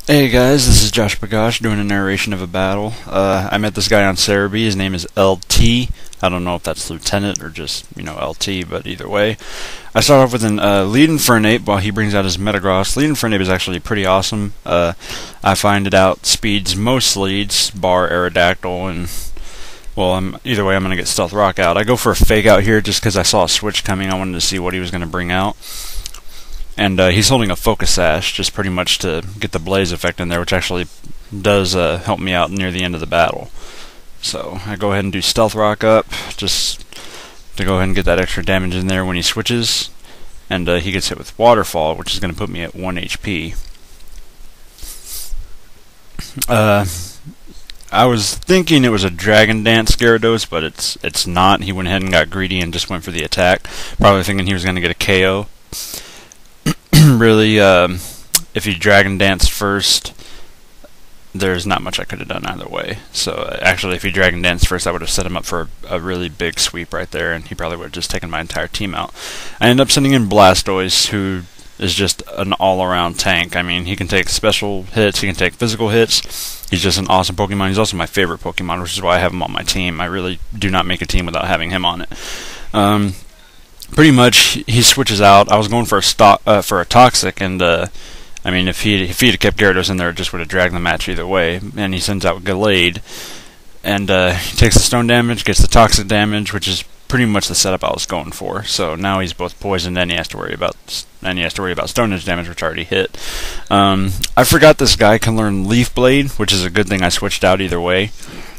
Hey guys, this is Joshbagosh doing a narration of a battle. I met this guy on Cerebi. His name is LT. I don't know if that's Lieutenant or just, LT, but either way. I start off with an Lead Infernape while he brings out his Metagross. Lead Infernape is actually pretty awesome. I find it out speeds most leads, bar Aerodactyl, and, well, either way I'm going to get Stealth Rock out. I go for a Fake Out here just because I saw a switch coming. I wanted to see what he was going to bring out. And he's holding a Focus Sash, just pretty much to get the Blaze effect in there, which actually does help me out near the end of the battle. So I go ahead and do Stealth Rock up, just to go ahead and get that extra damage in there when he switches. And he gets hit with Waterfall, which is going to put me at 1 HP. I was thinking it was a Dragon Dance Gyarados, but it's not. He went ahead and got greedy and just went for the attack, probably thinking he was going to get a KO. Really, if he Dragon Danced first, there's not much I could have done either way. So, actually, if he Dragon Danced first, I would have set him up for a really big sweep right there, and he probably would have just taken my entire team out. I end up sending in Blastoise, who is just an all-around tank. I mean, he can take special hits, he can take physical hits. He's just an awesome Pokemon. He's also my favorite Pokemon, which is why I have him on my team. I really do not make a team without having him on it. Pretty much, he switches out. I was going for a Toxic, and I mean, if he'd have kept Gyarados in there, it just would have dragged the match either way. And he sends out Gallade, and he takes the Stone damage, gets the Toxic damage, which is pretty much the setup I was going for. So now he's both poisoned, and he has to worry about Stone Edge damage, which already hit. I forgot this guy can learn Leaf Blade, which is a good thing I switched out either way.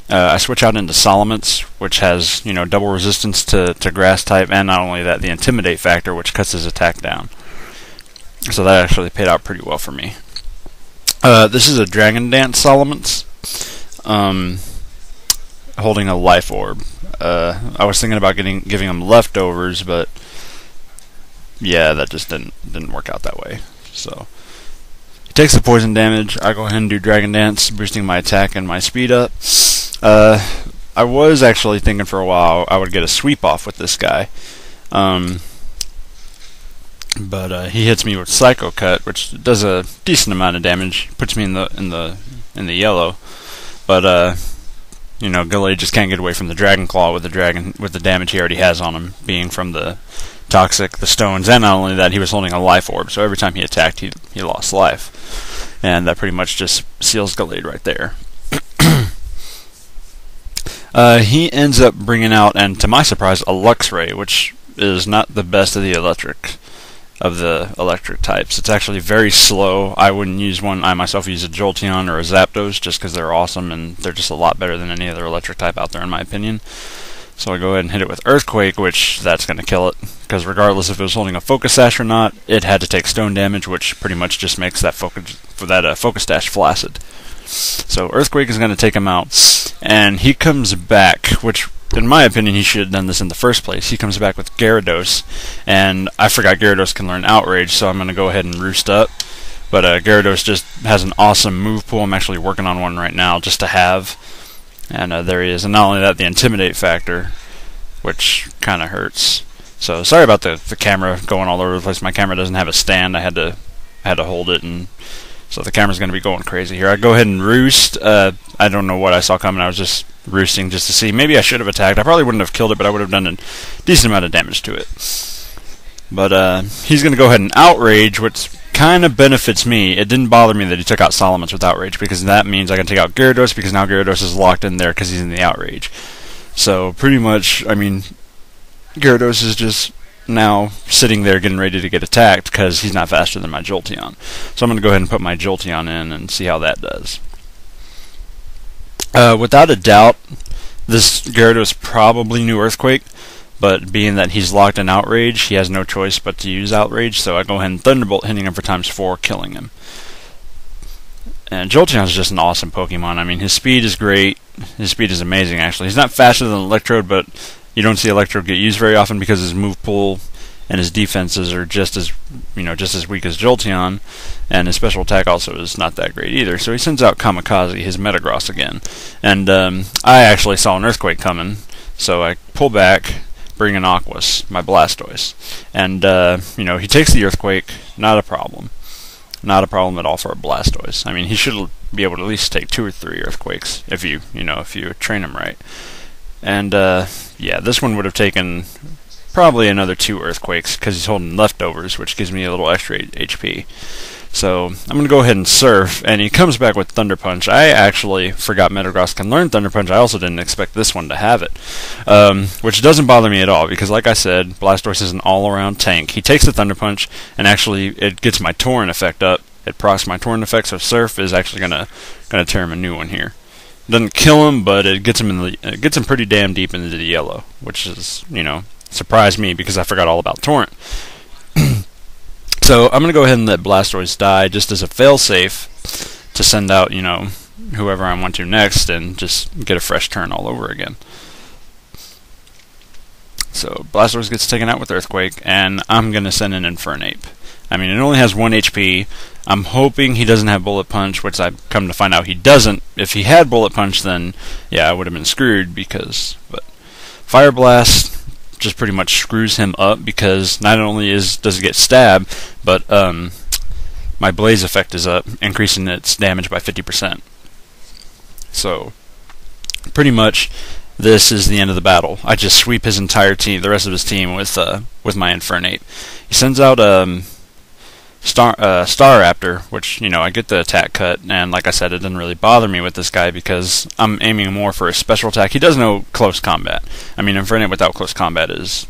I switch out into Salamence, which has, double resistance to Grass type, and not only that, the Intimidate factor, which cuts his attack down. So that actually paid out pretty well for me. This is a Dragon Dance Salamence, holding a Life Orb. I was thinking about giving him Leftovers, but yeah, that just didn't work out that way. So he takes the poison damage. I go ahead and do Dragon Dance, boosting my attack and my speed up. I was actually thinking for a while I would get a sweep off with this guy, but he hits me with Psycho Cut, which does a decent amount of damage, puts me in the yellow. But Gallade just can't get away from the Dragon Claw with the damage he already has on him, being from the Toxic, the Stones, and not only that, he was holding a Life Orb, so every time he attacked, he lost life, and that pretty much just seals Gallade right there. He ends up bringing out, and to my surprise, a Luxray, which is not the best of the electric types. It's actually very slow. I wouldn't use one. I myself use a Jolteon or a Zapdos just because they're awesome, and they're just a lot better than any other electric type out there, in my opinion. So I go ahead and hit it with Earthquake, which that's going to kill it, because regardless if it was holding a Focus Sash or not, it had to take Stone damage, which pretty much just makes that Focus Sash flaccid. So Earthquake is going to take him out, and he comes back, which in my opinion he should have done this in the first place. He comes back with Gyarados, and I forgot Gyarados can learn Outrage, so I'm going to go ahead and Roost up. But Gyarados just has an awesome move pool. I'm actually working on one right now just to have, and there he is. And not only that, the Intimidate factor, which kind of hurts. So sorry about the camera going all over the place. My camera doesn't have a stand. I had to hold it, and so the camera's going to be going crazy here. I go ahead and Roost. I don't know what I saw coming. I was just roosting just to see. Maybe I should have attacked. I probably wouldn't have killed it, but I would have done a decent amount of damage to it. But he's going to go ahead and Outrage, which kind of benefits me. It didn't bother me that he took out Salamence with Outrage, because that means I can take out Gyarados, because now Gyarados is locked in there because he's in the Outrage. So pretty much, I mean, Gyarados is just now sitting there getting ready to get attacked because he's not faster than my Jolteon. So I'm going to go ahead and put my Jolteon in and see how that does. Without a doubt, this Gyarados probably knew Earthquake, but being that he's locked in Outrage, he has no choice but to use Outrage, so I go ahead and Thunderbolt, hitting him for ×4, killing him. And Jolteon is just an awesome Pokemon. I mean, his speed is great. His speed is amazing, actually. He's not faster than Electrode, but you don't see Electrode get used very often because his move pool and his defenses are just as weak as Jolteon, and his special attack also is not that great either. So he sends out Kamikaze, his Metagross again, and I actually saw an Earthquake coming, so I pull back, bring in Aquas, my Blastoise, and he takes the Earthquake, not a problem. not a problem at all for a Blastoise. I mean, he should be able to at least take 2 or 3 Earthquakes if you train him right. And yeah, this one would have taken probably another 2 Earthquakes because he's holding leftovers, which gives me a little extra HP. So I'm going to go ahead and Surf, and he comes back with Thunder Punch. I actually forgot Metagross can learn Thunder Punch. I also didn't expect this one to have it, which doesn't bother me at all because, like I said, Blastoise is an all-around tank. He takes the Thunder Punch, and actually it gets my Torrent effect up. It procs my Torrent effect, so Surf is actually gonna tear him a new one here. Doesn't kill him, but it gets him pretty damn deep into the yellow, which is, surprised me because I forgot all about Torrent. So I'm going to go ahead and let Blastoise die just as a failsafe to send out, whoever I want to next and just get a fresh turn all over again. So Blastoise gets taken out with Earthquake, and I'm going to send an Infernape. I mean, it only has 1 HP. I'm hoping he doesn't have Bullet Punch, which I've come to find out he doesn't. If he had Bullet Punch, then, yeah, I would have been screwed but Fire Blast just pretty much screws him up because not only does it get stabbed, but my Blaze effect is up, increasing its damage by 50%. So pretty much this is the end of the battle. I just sweep his entire team, the rest of his team, with my Infernape. He sends out Staraptor, which, I get the attack cut, and like I said, it doesn't really bother me with this guy because I'm aiming more for a special attack. He does know close combat. I mean, Infernape without close combat is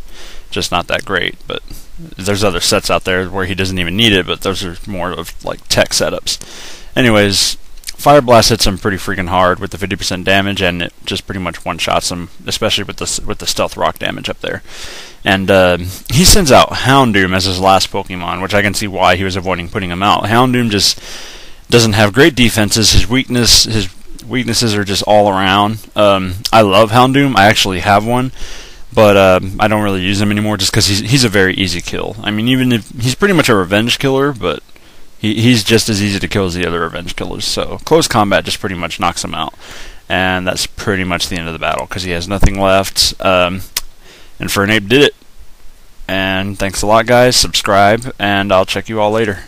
just not that great, but there's other sets out there where he doesn't even need it, but those are more of like tech setups. Anyways, Fire Blast hits him pretty freaking hard with the 50% damage, and it just pretty much one-shots him, especially with the Stealth Rock damage up there. And he sends out Houndoom as his last Pokemon, which I can see why he was avoiding putting him out. Houndoom just doesn't have great defenses. His weaknesses are just all around. I love Houndoom. I actually have one, but I don't really use him anymore just because he's a very easy kill. I mean, even if he's pretty much a revenge killer, but he's just as easy to kill as the other revenge killers. So close combat just pretty much knocks him out, and that's pretty much the end of the battle because he has nothing left. Infernape did it. And thanks a lot, guys. Subscribe, and I'll check you all later.